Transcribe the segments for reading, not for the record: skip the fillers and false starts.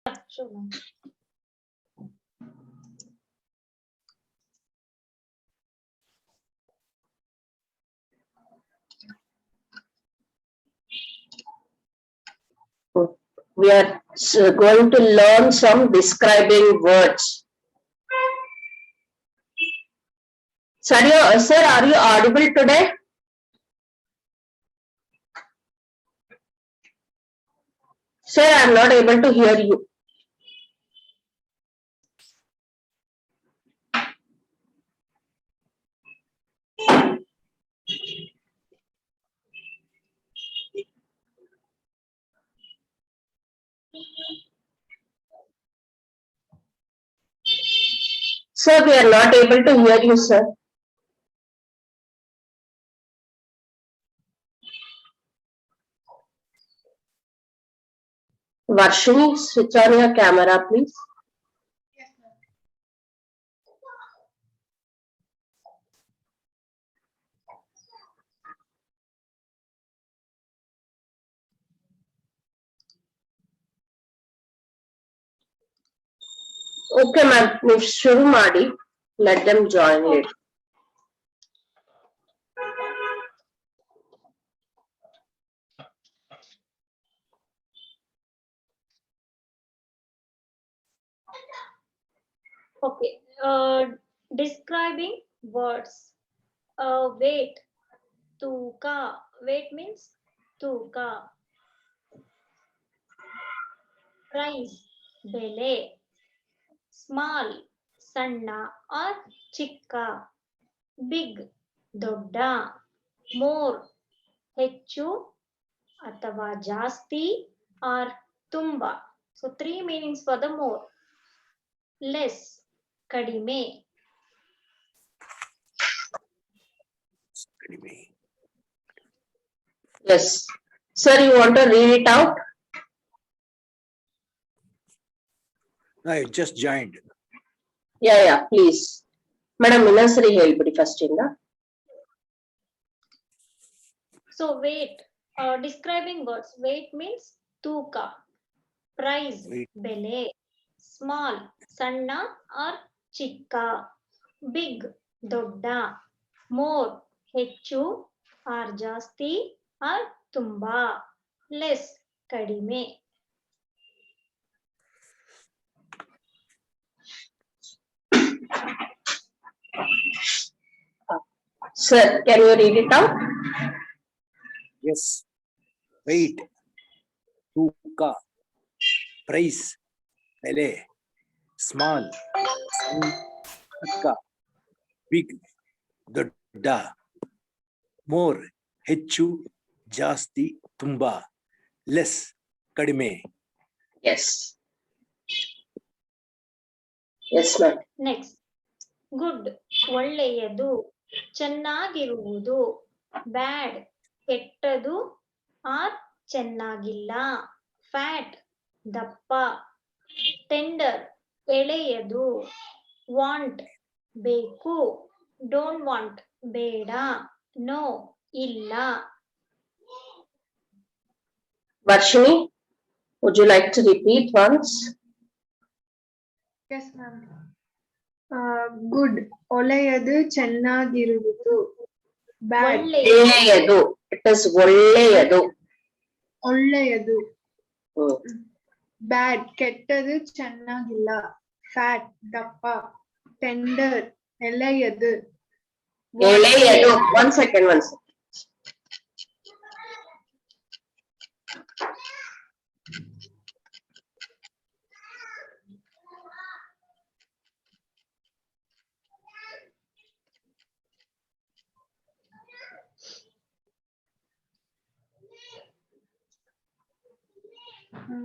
Sure, ma'am. We are going to learn some describing words. Sir, are you audible today? Sir, I am not able to hear you. Sir, we are not able to hear you, sir. Varshini, switch on your camera, please. Okay, ma'am. ನೀವು ಶುರು ಮಾಡಿ. Let them join it. Okay. Describing words. Weight. Tuka. Weight means tuka. Price. Bele. Small. Sanna or chikka. Big. Dodda. More. ಹೆಚ್ಚು ಅಥವಾ ಜಾಸ್ತಿ or ತುಂಬಾ. So 3 meanings for the more. Less. ಕಡಿಮೆ. Yes. Sir, you want to read it out? I just joined. Yeah, please. Madam, ಇನ್ನೊಂದ್ಸರಿ ಹೇಳ್ಬಿಡಿ first ಇಂದ. So weight, describing words. Weight means ತೂಕ. Price, ಬೆಲೆ. Small, ಸಣ್ಣ or ಚಿಕ್ಕ. Big, ದೊಡ್ಡ. More, ಹೆಚ್ಚು or ಜಾಸ್ತಿ or ತುಂಬಾ. Less, ಕಡಿಮೆ. Sir, can you read it out? Yes. Weight. Tuka. Price. Bele. Small. Akka. Big. Dodda. More. ಹೆಚ್ಚು ಜಾಸ್ತಿ ತುಂಬಾ. Less. ಕಡಿಮೆ. Yes. Yes, ma'am. Next. Good, ಒಳ್ಳೆಯದು. ಚೆನ್ನಾಗಿರುವುದು. Bad, ಕೆಟ್ಟದು or ಚೆನ್ನಾಗಿಲ್ಲ. Fat, ದಪ್ಪ. Tender, ಎಳೆಯದು. Want, ಬೇಕು. Don't want, ಬೇಡ. No, ಇಲ್ಲ. Varshini, would you like to repeat once? Yes, ma'am. Good, ಒಳ್ಳೆಯದು. ಚೆನ್ನಾಗಿರುವುದು. Bad, ಒಳ್ಳೆಯದು. It is ಒಳ್ಳೆಯದು. ಒಳ್ಳೆಯದು. Bad, ಕೆಟ್ಟದು. ಚೆನ್ನಾಗಿಲ್ಲ. Fat, ದಪ್ಪ. Tender, ಎಳೆಯದು. ಎಳೆಯದು. One second.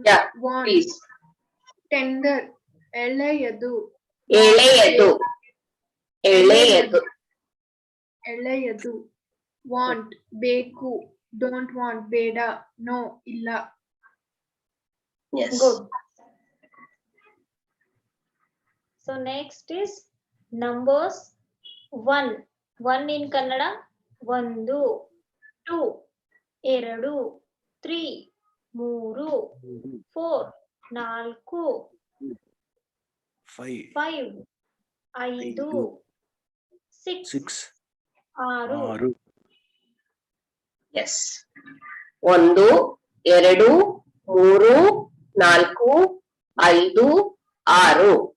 Yeah, Want, please. Tender, ಎಳೆಯದು. ಎಳೆಯದು. ಎಳೆಯದು. ಎಳೆಯದು. Want, ಬೇಕು. Don't want, ಬೇಡ. No, ಇಲ್ಲ. Yes. Good. So next is numbers. 1. 1 in Kannada. 1, 2, 2, 3, 3, 4, ನಾಲ್ಕು, 5, 5, 5, 6, 6, 6, 6, Yes. 1, 2, 3, 4, 5, 6.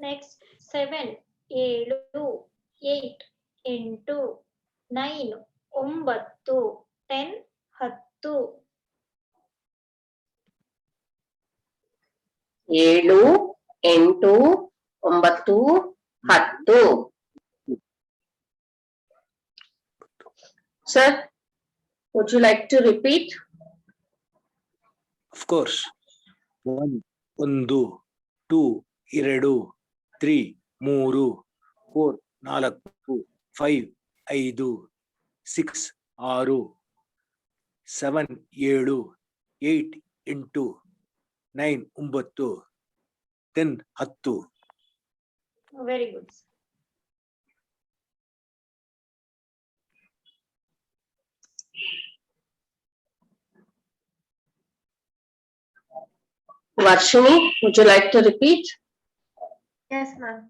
next 7, 7, 8, 8, 9, 9, 10, 10, 7, 8, 9, 10. Sir, would you like to repeat? of course. 1, 2, 2, 3, 3, 4, 4, 5, 5, 6, 6, 7, 7, 8, 8, 9, 9, 10, 10. very good. Varshini, would you like to repeat? Yes, ma'am.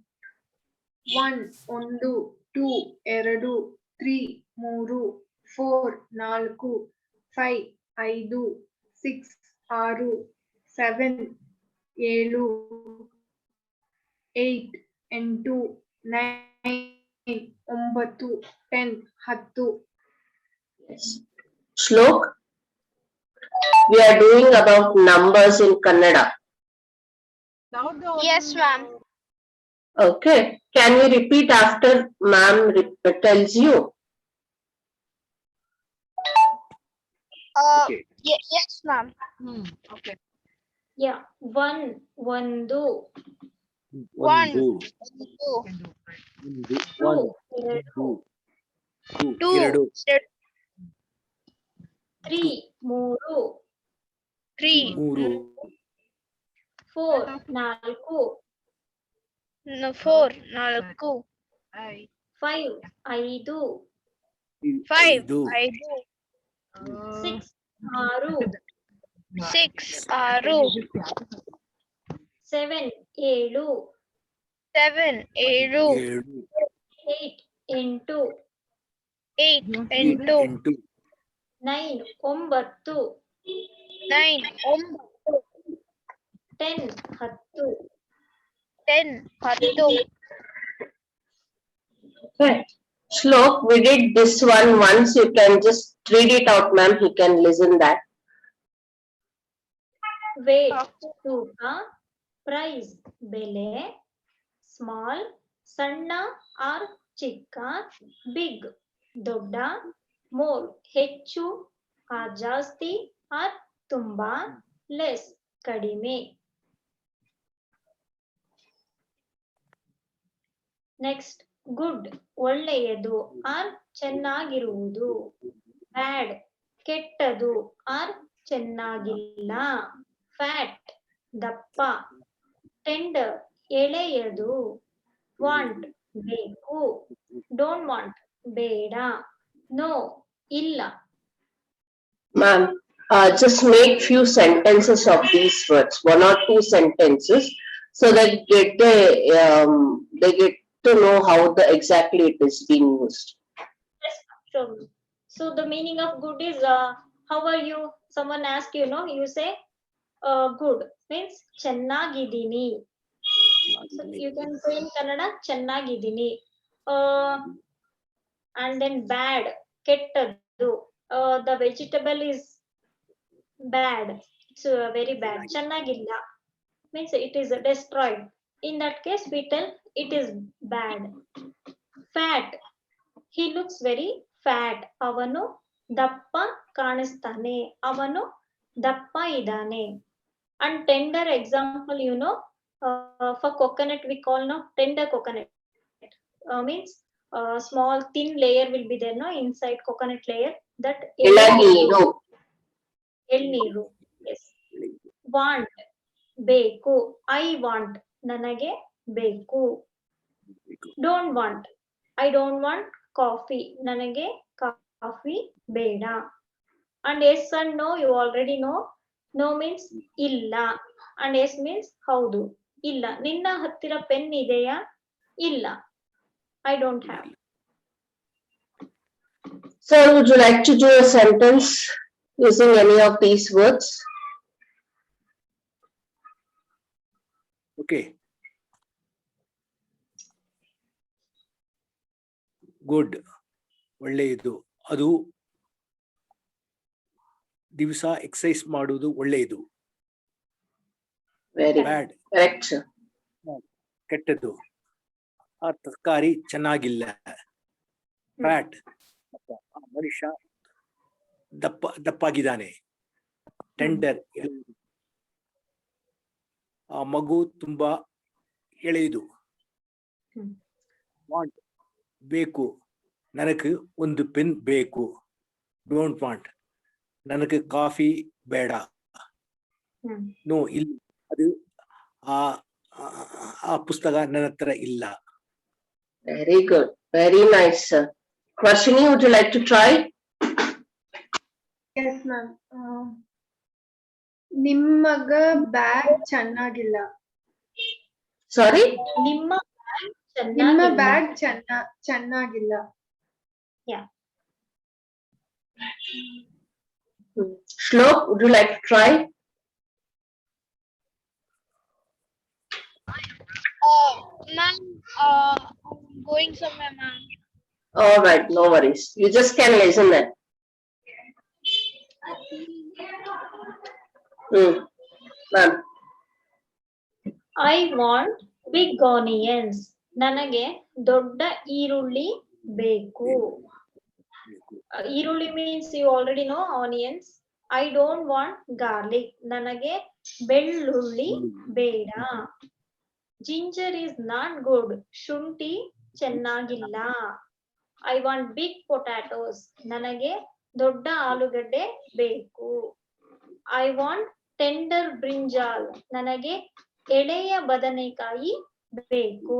1, 1, 2, 2, 3, 3, 4, 4, 5, 5, 6, 6, 7, 7, 8, 8, 9, 9, 10, 10. Yes. Shlok, we are doing about numbers in Kannada. Yes, ma'am. Okay. Can you repeat after ma'am tells you? Okay. Yes, ma'am. Yeah, 1, 1, 2, 1, 2, 2, 1, 2, 2, 2, 3, 3, 3, 3, 4, 4, 4, 4, 5, 5, 5, 5, 6, 6, 6, 6, 7, 7, 7, 7, 8, 8, 8, 8, 8, 9, 9, 9, 10, 10, 10. Okay. Shlok, we did this one once. You can just read it out, ma'am. He can listen that. weight, ತೂಕ, price, ಬೆಲೆ, small, ಸಣ್ಣ R ಚಿಕ್ಕ, big, ದೊಡ್ಡ, more, ಹೆಚ್ಚು R ಜಾಸ್ತಿ R ತುಂಬಾ, less, ಕಡಿಮೆ. Next good, ಒಳ್ಳೆಯದು ಆರ್ ಚೆನ್ನಾಗಿರುವುದು, ಬ್ಯಾಡ್, ಕೆಟ್ಟದು ಆರ್ ಚೆನ್ನಾಗಿಲ್ಲ, ಫ್ಯಾಟ್, ದಪ್ಪ, ಟೆಂಡರ್, ಎಳೆಯದು, ವಾಂಟ್, ಬೇಕು, ಡೋಂಟ್ ವಾಂಟ್, ಬೇಡ, ನೋ, ಇಲ್ಲ. Ma'am, just make few sentences of these words, 1 or 2 sentences, so that they get to know how exactly it is being used. Yes, sure. So the meaning of good is how are you? Someone asks you, no, you say good means ಚೆನ್ನಾಗಿದ್ದೀನಿ. So you can say in Kannada ಚೆನ್ನಾಗಿದ್ದೀನಿ. And then bad, ಕೆಟ್ಟದ್ದು. The vegetable is bad. It's very bad. ಚೆನ್ನಾಗಿಲ್ಲ means it is destroyed. In that case, we tell it is bad. Fat. He looks very fat. ಅವನು ದಪ್ಪ ಕಾಣಿಸ್ತಾನೆ. ಅವನು ದಪ್ಪ ಇದ್ದಾನೆ. And tender example, for coconut we call tender coconut. Means small thin layer will be there, inside coconut layer. That Elaniru. ಎಳ್ನೀರು. Yes. Want, ಬೇಕು. I want, ನನಗೆ ಬೇಕು. Don't want, I don't want coffee, ನನಗೆ coffee ಬೇಡ. And yes and no, you already know. No means illa. And yes means haudu. Illa. Ninna hattira pen ideya? Illa. I don't have. Sir, would you like to do a sentence using any of these words? Okay. Good. ಒಳ್ಳೆಯದು. ಅದು ದಿವಸ exercise ಮಾಡುವುದು ಒಳ್ಳೆಯದು. Very ಬ್ಯಾಡ್ correct, sir. ಕೆಟ್ಟದ್ದು. ಆ ತರಕಾರಿ ಚೆನ್ನಾಗಿಲ್ಲ. Fat ಆ ಮನುಷ್ಯ ದಪ್ಪಾಗಿದ್ದಾನೆ. ಟೆಂಡರ್ ಆ ಮಗು ತುಂಬಾ ಎಳೆಯುದು. ವಾಂಟ್ ಬೇಕು, ನನಗೆ ಒಂದು ಪೆನ್ ಬೇಕು. ಡೋಂಟ್ ವಾಂಟ್, ನನಗೆ ಕಾಫಿ ಬೇಡ. ನೋ, ಇಲ್ಲ, ಅದು ಆ ಪುಸ್ತಕ ನನ್ನ ಹತ್ರ ಇಲ್ಲ. Very good. Very nice, sir. Varshini, would you like to try? Yes, ma'am. ನಿಮ್ಮಗ ಬ್ಯಾಗ್ ಚೆನ್ನಾಗಿಲ್ಲ. Sorry? ನಿಮ್ಮ ನಿಮ್ಮ ಬ್ಯಾಗ್ ಚೆನ್ನಾಗಿಲ್ಲ. Shlok, would you like to try? Ma'am, I'm going somewhere, ma'am. All right, no worries. You just can listen then. Ma'am. I want big onions. ನನಗೆ ದೊಡ್ಡ ಈರುಳ್ಳಿ ಬೇಕು. ಈರುಳ್ಳಿ means you already know onions. I don't want garlic. ನನಗೆ ಬೆಳ್ಳುಳ್ಳಿ ಬೇಡ. Ginger is not good. ಶುಂಠಿ ಚೆನ್ನಾಗಿಲ್ಲ. I want big potatoes. ನನಗೆ ದೊಡ್ಡ ಆಲೂಗಡ್ಡೆ ಬೇಕು. I want tender brinjal. ನನಗೆ ಎಳೆಯ ಬದನೆಕಾಯಿ ಬೇಕು.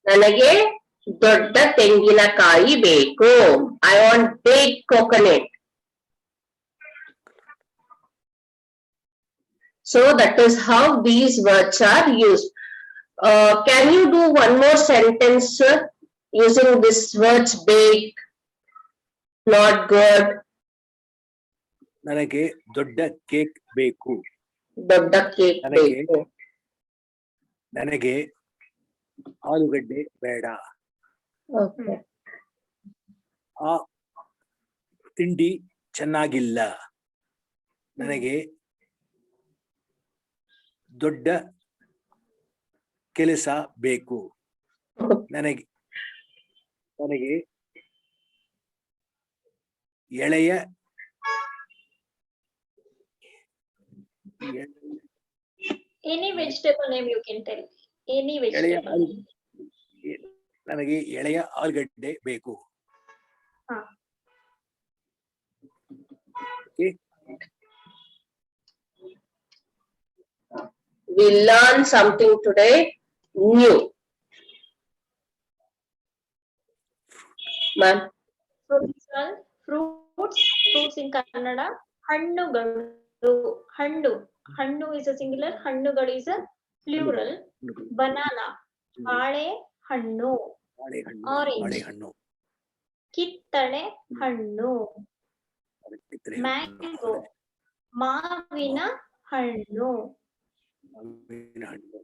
ನನಗೆ ದೊಡ್ಡ ತೆಂಗಿನಕಾಯಿ ಬೇಕು. I want big coconut. So that is how these words are used. Can you do one more sentence, sir, using these words big, not good? ನನಗೆ ದೊಡ್ಡ ಕೇಕ್ ಬೇಕು. ದೊಡ್ಡ ಕೇಕ್ ಬೇಕು. ನನಗೆ ಆಲೂಗಡ್ಡೆ ಬೇಡ. Okay. ಆ ತಿಂಡಿ ಚೆನ್ನಾಗಿಲ್ಲ. ನನಗೆ ದೊಡ್ಡ ಕೆಲಸ ಬೇಕು. ನನಗೆ ಎಳೆಯ Any vegetable name you can tell. Any vegetable name. ನನಗೆ ಎಳೆಯ ಆಲೂಗಡ್ಡೆ ಬೇಕು. Okay. We learned something today new. Ma'am. So this one, fruits in Kannada. ಹಣ್ಣುಗಳು. ಹಣ್ಣು is a singular. ಹಣ್ಣುಗಳು is a plural. Banana. ಬಾಳೆ ಹಣ್ಣು. ಬಾಳೆಹಣ್ಣು. ಕಿತ್ತಳೆ ಹಣ್ಣು. ಮ್ಯಾಂಗೋ. ಮಾವಿನ ಹಣ್ಣು. ಮಾವಿನ ಹಣ್ಣು.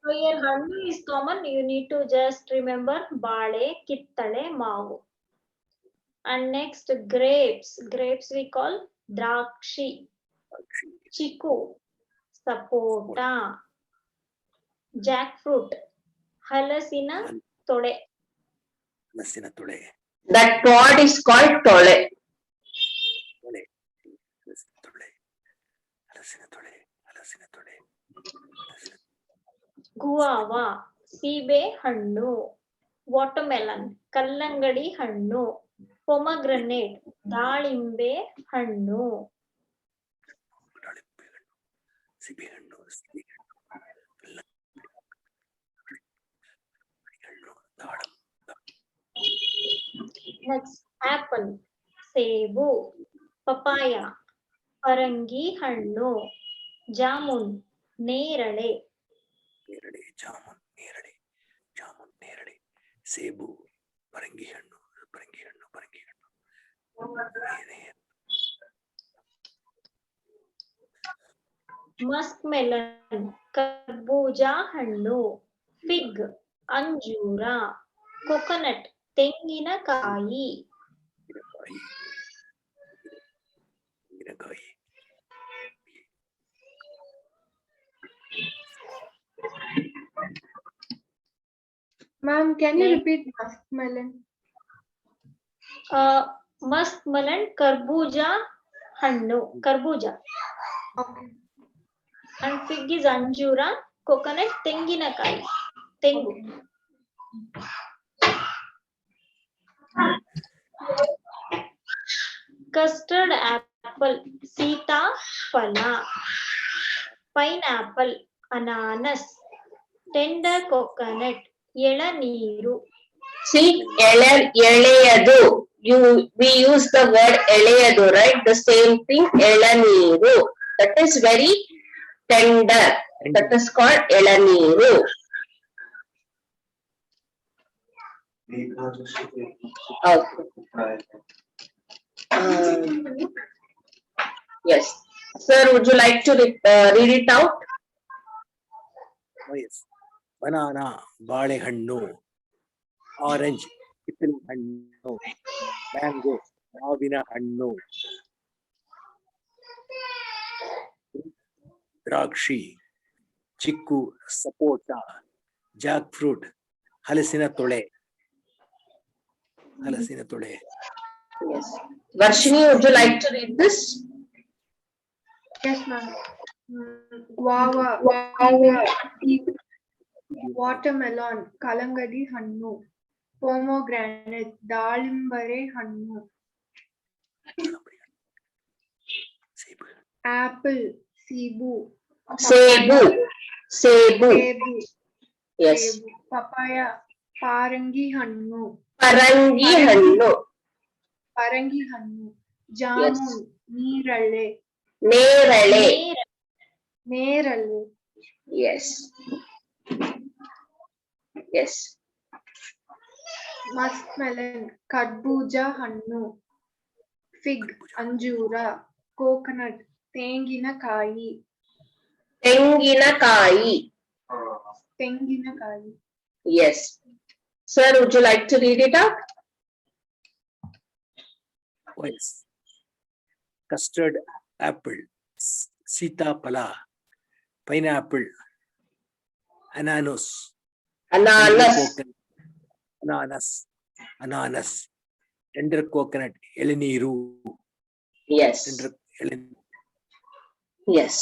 So here hannu is common. You need to just remember baale, kittale, maavu. And next grapes. Grapes we call drakshi, chiku, sapota, jackfruit, halasina tode. That pod is called tole. Guava, ಸೀಬೆ ಹಣ್ಣು. Watermelon, ಕಲ್ಲಂಗಡಿ ಹಣ್ಣು. ಪೊಮಗ್ರನೇಟ್, ದಾಳಿಂಬೆ ಹಣ್ಣು. Next, apple, ಸೇಬು, papaya, ಪರಂಗಿ ಹಣ್ಣು, ಜಾಮೂನ್, ನೇರಳೆ, ನೇರಳೆ, ಜಾಮೂನ್, ನೇರಳೆ, ಜಾಮೂನ್, ನೇರಳೆ, ಸೇಬು, ಪರಂಗಿ ಹಣ್ಣು, ಪರಂಗಿ ಹಣ್ಣು, ಪರಂಗಿ ಹಣ್ಣು. ಮಸ್ಕ್ ಮೆಲನ್, ಕರ್ಬೂಜ ಹಣ್ಣು, ಫಿಗ್, ಅಂಜೂರ, ಕೊಕೊನಟ್, ತೆಂಗಿನಕಾಯಿ, ತೆಂಗಿನಕಾಯಿ, ತೆಂಗಿನಕಾಯಿ. Ma'am, can you Next. repeat muskmelon? Musk melon ಕರ್ಬೂಜ ಹಣ್ಣು, ಕರ್ಬೂಜ. Okay. ಅಂಡ್ ಫಿಗ್ ಇಸ್ ಅಂಜೂರ, ಕೊಕೊನಟ್ ತೆಂಗಿನಕಾಯಿ, ತೆಂಗು. ಕಸ್ಟರ್ಡ್ ಆಪಲ್, ಸೀತಾಫಲ, ಪೈನಾಪಲ್, ಅನಾನಸ್, ಟೆಂಡರ್ ಕೊಕೊನಟ್, ಎಳನೀರು. See, ಎಳೆಯದು. We use the word ಎಳೆಯದು, right? The same thing, ಎಳನೀರು. That is very tender. That is called ಎಳನೀರು. Okay. Yes. Sir, would you like to read it out? Yes. Banana, ಬಾಳೆಹಣ್ಣು, orange, ಕಿತ್ತಳೆ ಹಣ್ಣು, mango, ಮಾವಿನ ಹಣ್ಣು, ದ್ರಾಕ್ಷಿ, ಚಿಕ್ಕು, ಸಪೋಟ, Jack fruit, ಹಲಸಿನ ತೊಳೆ, ಹಲಸಿನ ತೊಳೆ. Yes. Varshini, would you like to read this? Yes, ma'am. Guava, watermelon, kalangadi hannu, pomegranate, ದಾಳಿಂಬರೆ ಹಣ್ಣು, ಸೇಬು, apple, ಸೇಬು, Cebu. Cebu. ಸೇಬು, Yes. ಸೇಬು, ಪಪಾಯ, ಪಾರಂಗಿ ಹಣ್ಣು, ಪರಂಗಿ ಹಣ್ಣು. ಪರಂಗಿ ಹಣ್ಣು, ಜಾಮೂನ್, ನೀರಳೆ, ನೇರಳೆ. ನೇರಳೆ, Yes. Yes. ಮಸ್ಕ್ಮೆಲನ್, ಕರ್ಬೂಜ ಹಣ್ಣು, ಫಿಗ್, ಅಂಜೂರ, ಕೋಕೋನಟ್, ತೆಂಗಿನಕಾಯಿ, ತೆಂಗಿನಕಾಯಿ. ತೆಂಗಿನಕಾಯಿ. Yes. Sir, would you like to read it out? Yes. Custard apple, ಸೀತಾಫಲ, pineapple, ananas, ananas, tender coconut, ಎಳನೀರು. Yes. Yes.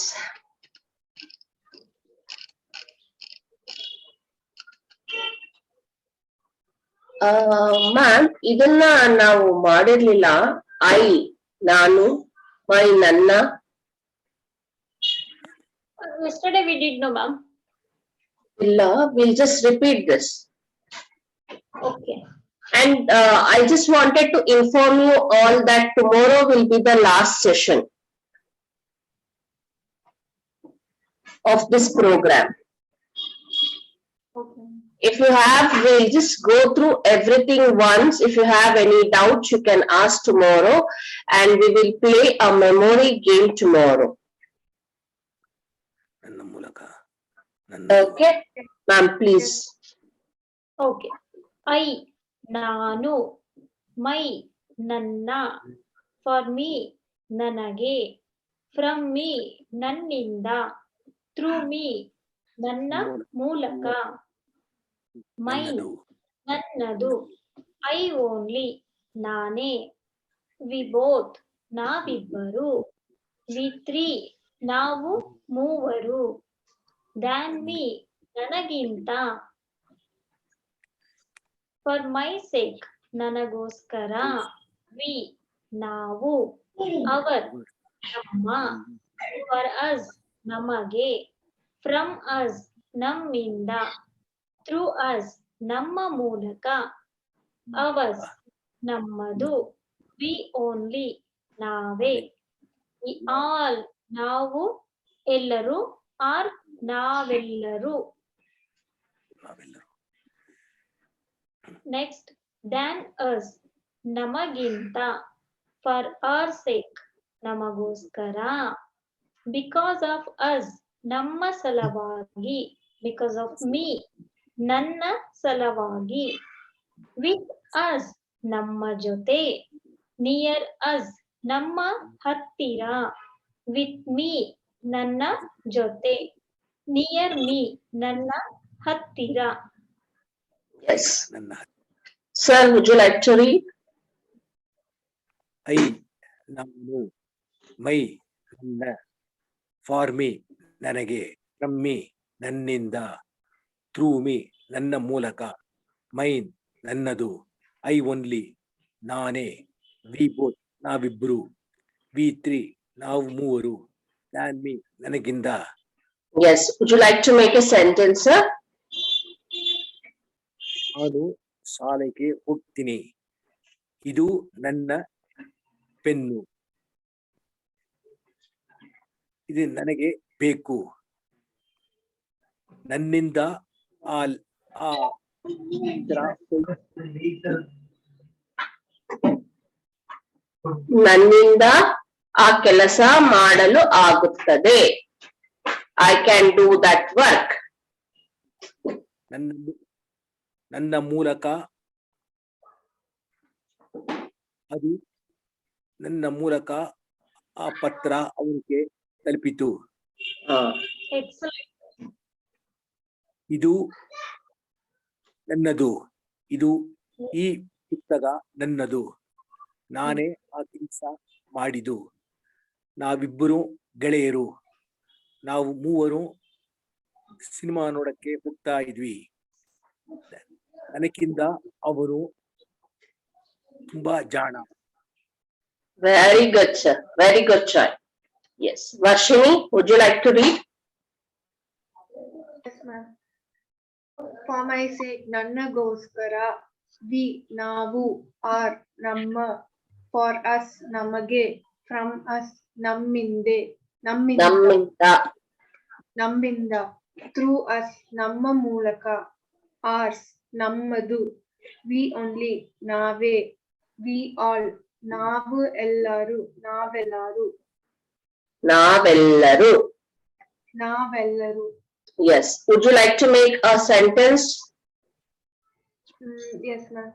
ಮ್ಯಾಮ್, ಇದನ್ನ ನಾವು ಮಾಡಿರ್ಲಿಲ್ಲ. ನಾನು, ಮೈ, ನನ್ನ. Yesterday we did, no ma'am. ಇಲ್ಲ, we'll just repeat this. Okay. And I just wanted to inform you all that tomorrow will be the last session of this program. Okay. If you have, we'll just go through everything once. If you have any doubts, you can ask tomorrow, and we will play a memory game tomorrow. ನನ್ನ ಮೂಲಕ Okay, ma'am, please. Okay. I, ನಾನು, my, ನನ್ನ, for me, ನನಗೆ, from me, ನನ್ನಿಂದ, through me, ನನ್ನ ಮೂಲಕ, mine, ನನ್ನದು, I only, ನಾನೇ, we both, ನಾವಿಬ್ಬರು, we three, ನಾವು ಮೂವರು, than me, ನನಗಿಂತ, for my sake, ನನಗೋಸ್ಕರ, we, ನಾವು, our, ನಮ್ಮ, for us, ನಮಗೆ, from us, ನಮ್ಮಿಂದ, through us, ನಮ್ಮ ಮೂಲಕ, ours, ನಮ್ಮದು. We only, ನಾವೇ. We all, ನಾವು ಎಲ್ಲರೂ. Are, ನಾವೆಲ್ಲರೂ. ನಾವೆಲ್ಲರೂ. Next, than us, ನಮಗಿಂತ. For our sake, ನಮಗೋಸ್ಕರ. Because of us, ನಮ್ಮ ಸಲುವಾಗಿ. Because of me, ನನ್ನ ಸಲುವಾಗಿ. With us, ನಮ್ಮ ಜೊತೆ. Near us, ನಮ್ಮ ಹತ್ತಿರ. With me, ನನ್ನ ಜೊತೆ. Near me, ನನ್ನ ಹತ್ತಿರ. Yes. ನನ್ನ Sir, would you like to read? I ನಾನು, ಮೈ ನನ್ನ, ಫಾರ್ ಮೀ ನನಗೆ, ಫ್ರಮ್ ಮೀ ನನ್ನಿಂದ, ಥ್ರೂ ಮೀ ನನ್ನ ಮೂಲಕ, ಮೈನ್ ನನ್ನದು, ಐ ಓನ್ಲಿ ನಾನೇ, ವಿ ಬೋತ್ ನಾವಿಬ್ರು, ವಿ ತ್ರೀ ನಾವು ಮೂವರು, ದ್ಯಾನ್ ಮೀ ನನಗಿಂದ. Yes. Would you like to make a sentence, sir? ನಾನು ಶಾಲೆಗೆ ಹೋಗ್ತೀನಿ. ಇದು ನನ್ನ ಪೆನ್ನು. ಇದು ನನಗೆ ಬೇಕು. ನನ್ನಿಂದ ಆ ನನ್ನಿಂದ ಆ ಕೆಲಸ ಮಾಡಲು ಆಗುತ್ತದೆ. I can do that work. ನನ್ನ ಮೂಲಕ ಅದು ನನ್ನ ಮೂಲಕ ಆ ಪತ್ರ ಅವನಿಗೆ ತಲುಪಿತು. Excellent. ಇದು ನನ್ನದು. ಇದು ಈ ಪುಸ್ತಕ ನನ್ನದು. ನಾನೇ ಆ ಕೆಲಸ ಮಾಡಿದ್ದು. ನಾವಿಬ್ಬರು ಗೆಳೆಯರು. ನಾವು ಮೂವರು ಸಿನಿಮಾ ನೋಡಕ್ಕೆ ಹೋಗ್ತಾ ಇದ್ವಿ. ನನಗಿಂತ ಅವರು ತುಂಬಾ ಜಾಣ. Very good, sir. Very good try. Yes. Varshini, would you like to read? Yes, ma'am. For my sake, ನನ್ನಗೋಸ್ಕರ. We, ನಾವು. Are, ನಮ್ಮ. For us, ನಮಗೆ. From us, ನಮ್ಮಿಂದೆ. ನಮ್ಮಿಂದ. Through us, ನಮ್ಮ ಮೂಲಕ. Ours, ನಮ್ಮದು. We only, ನಾವೇ. We all, ನಾವು ಎಲ್ಲರೂ. ನಾವೆಲ್ಲರೂ. Yes. Would you like to make a sentence? Yes, ma'am.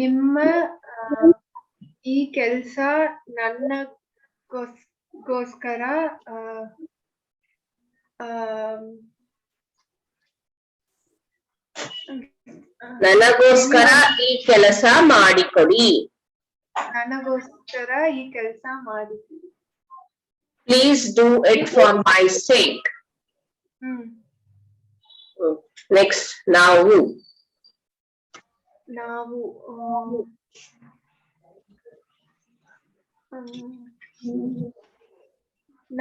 ನಿಮ್ಮ ಈ ಕೆಲಸ ನನ್ನಗೋಸ್ಕರ ನನಗೋಸ್ಕರ ಈ ಕೆಲಸ ಮಾಡಿಕೊಡಿ. ನನಗೋಸ್ಕರ ಈ ಕೆಲಸ ಮಾಡಿಕೊಡಿ. Please do it for my sake. Next, ನಾವು.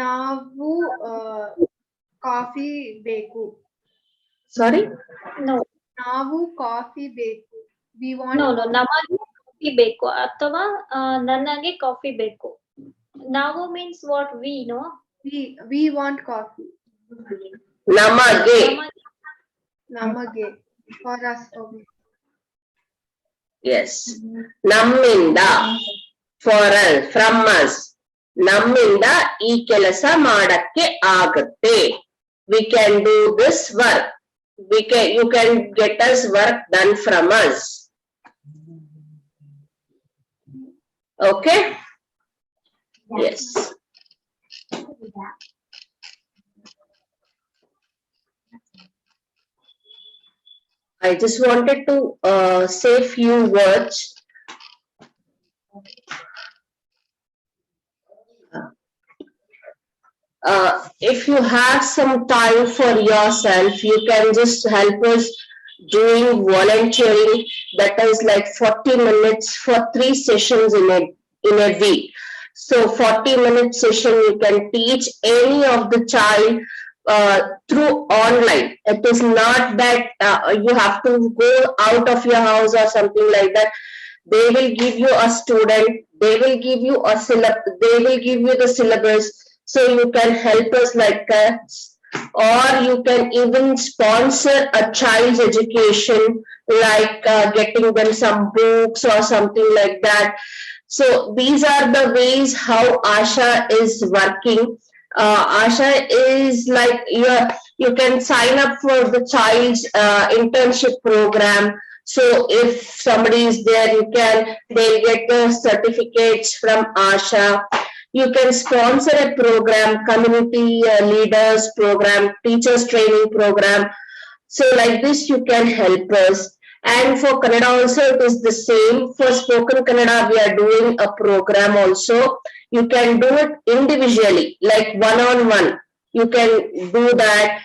ನಾವು ಕಾಫಿ ಬೇಕು. Sorry? No. ನಾವು ಕಾಫಿ ಬೇಕು. We want. No, ನಮಗೆ ಕಾಫಿ ಬೇಕು ಅಥವಾ ನನಗೆ ಕಾಫಿ ಬೇಕು. ನಾವು means what? We, no? We want coffee. ನಮಗೆ. For us. Okay. Yes. ನಮ್ಮಿಂದ. For us, from us. ನಮ್ಮಿಂದ ಈ ಕೆಲಸ ಮಾಡಕ್ಕೆ ಆಗತ್ತೆ. We can do this work. You can get us work done from us. Okay? Yes. I just wanted to say few words. If you have some time for yourself, you can just help us doing volunteering. That is like 40 minutes for 3 sessions in a week. So 40-minute session, you can teach any of the child through online. It is not that you have to go out of your house or something like that. They will give you a student, they will give you a they will give you the syllabus, so you can help us like that, or you can even sponsor a child's education, like getting them some books or something like that. So these are the ways how Asha is working. Asha is like you can sign up for the child's internship program. So if somebody is there, they'll get the certificates from Asha. You can sponsor a program, community leaders program, teachers training program. So like this, you can help us. And for Kannada also, it is the same. For spoken Kannada, we are doing a program also. You can do it individually, like one-on-one. You can do that.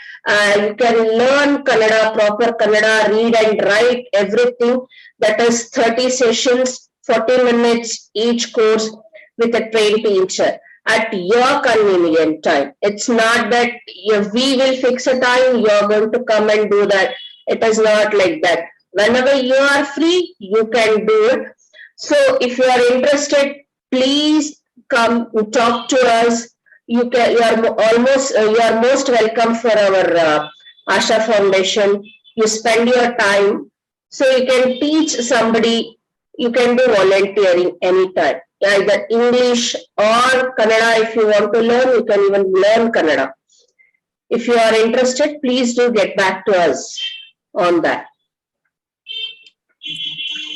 You can learn Kannada, proper Kannada, read and write everything. That is 30 sessions, 40 minutes each course with a trained teacher at your convenient time. It's not that we will fix a time, you're going to come and do that. It is not like that. Whenever you are free, you can do it. So if you are interested, please come talk to us. You are most welcome for our Asha Foundation. You spend your time, so you can teach somebody. You can do volunteering anytime, either English or Kannada. If you want to learn, you can even learn Kannada. If you are interested, please do get back to us on that.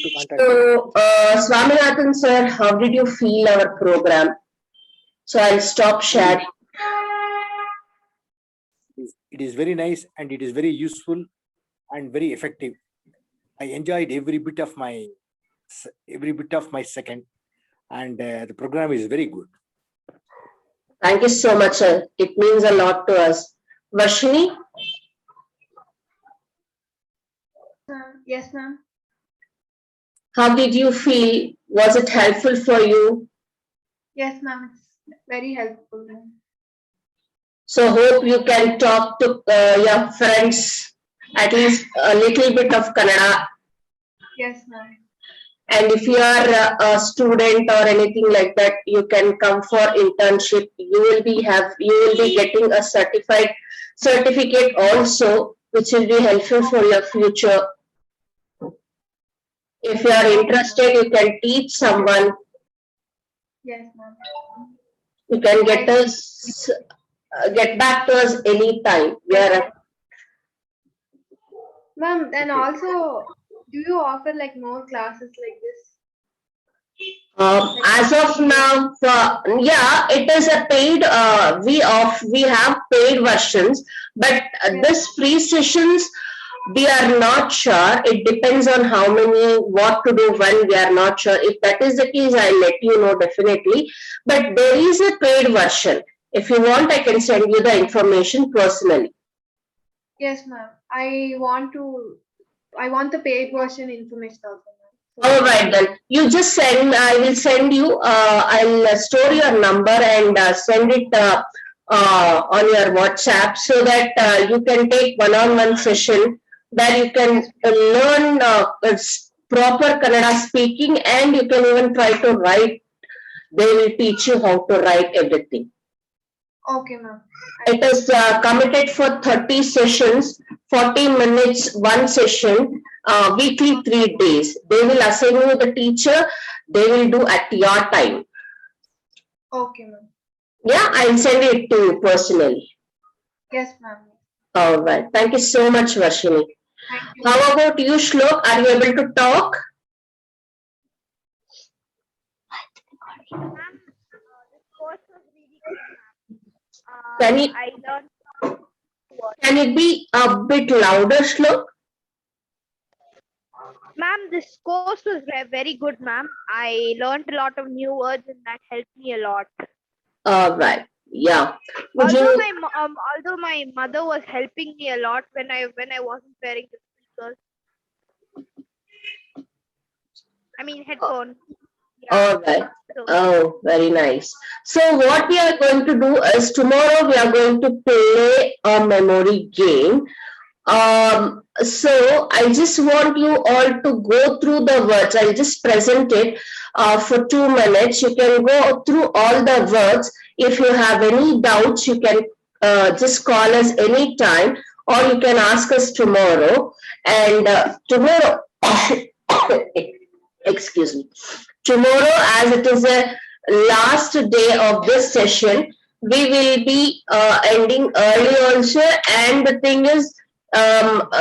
To contact me. So, Swaminathan sir, how did you feel our program? So I'll stop sharing. It is very nice and it is very useful and very effective. I enjoyed every bit of my second, and the program is very good. Thank you so much, sir. It means a lot to us. Varshini, Yes, ma'am. how did you feel? Was it helpful for you? Yes, ma'am. It's very helpful, ma'am. So hope you can talk to your friends at least a little bit of Kannada. Yes, ma'am. And if you are a student or anything like that, you can come for internship. You will be getting a certificate also, which will be helpful for your future. If you are interested, you can teach someone. Yes, ma'am. You can get back to us anytime. We are Ma'am, then also, do you offer like more classes like this? as of now, it is a paid. We have paid versions, but this free sessions we are not sure. It depends on how many, what to do when. We are not sure. If that is the case, I'll let you know definitely. But there is a paid version. If you want, I can send you the information personally. Yes, ma'am. I want the paid version information also, ma'am. All right then. You just send. I will send you. I'll store your number and send it on your WhatsApp so that you can take one-on-one session where you can learn proper Kannada speaking, and you can even try to write. They will teach you how to write everything. Okay, ma'am. It is committed for 30 sessions, 40 minutes, one session, weekly 3 days. They will assign you the teacher. They will do at your time. Okay, ma'am. Yeah, I'll send it to you personally. Yes, ma'am. All right. Thank you so much, Varshini. Thank you. How about you, Shlok? Are you able to talk? Ma'am, this course was really good, ma'am. Can you- I learned what. Can it be a bit louder, Shlok? Ma'am, this course was very good, ma'am. I learned a lot of new words and that helped me a lot. All right. Yeah. Would Although you? although my mother was helping me a lot when I wasn't wearing the speakers. I mean headphones. All right. So, Oh, very nice. So what we are going to do is tomorrow we are going to play a memory game. So I just want you all to go through the words. I'll just present it for 2 minutes. You can go through all the words. If you have any doubts, you can just call us anytime or you can ask us tomorrow. And tomorrow, excuse me, tomorrow as it is a last day of this session, we will be ending early also. And the thing is,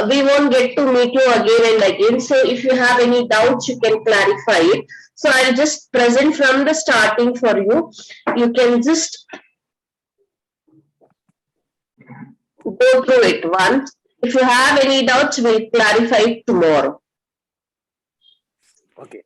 we won't get to meet you again and again. So if you have any doubts, you can clarify it. So I'll just present from the starting for you. You can just go through it once. If you have any doubts, we'll clarify it tomorrow. Okay.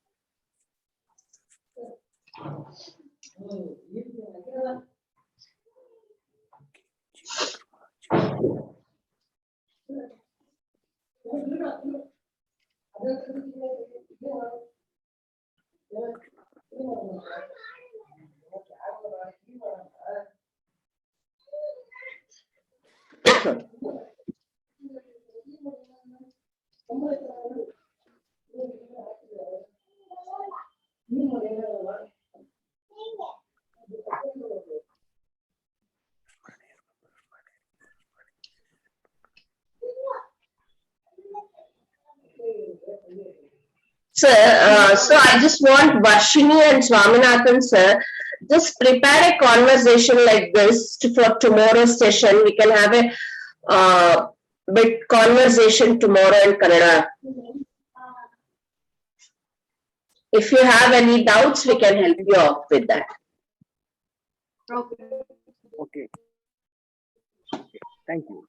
Sir, so I just want Varshini and Swaminathan, sir, just prepare a conversation like this for tomorrow's session. We can have a bit conversation tomorrow in Kannada. If you have any doubts, we can help you out with that. Okay. Okay. Okay. Thank you.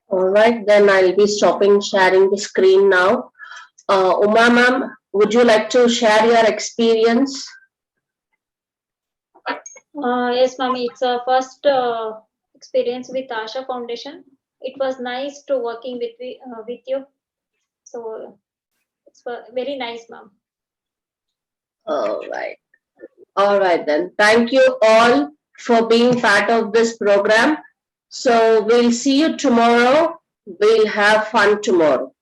All right, then I'll be stopping sharing the screen now. Uma ma'am, would you like to share your experience? Yes, ma'am. It's a first experience with Asha Foundation. It was nice to working with you. So it's very nice, ma'am. All right. All right then. Thank you all for being part of this program. So we'll see you tomorrow. We'll have fun tomorrow.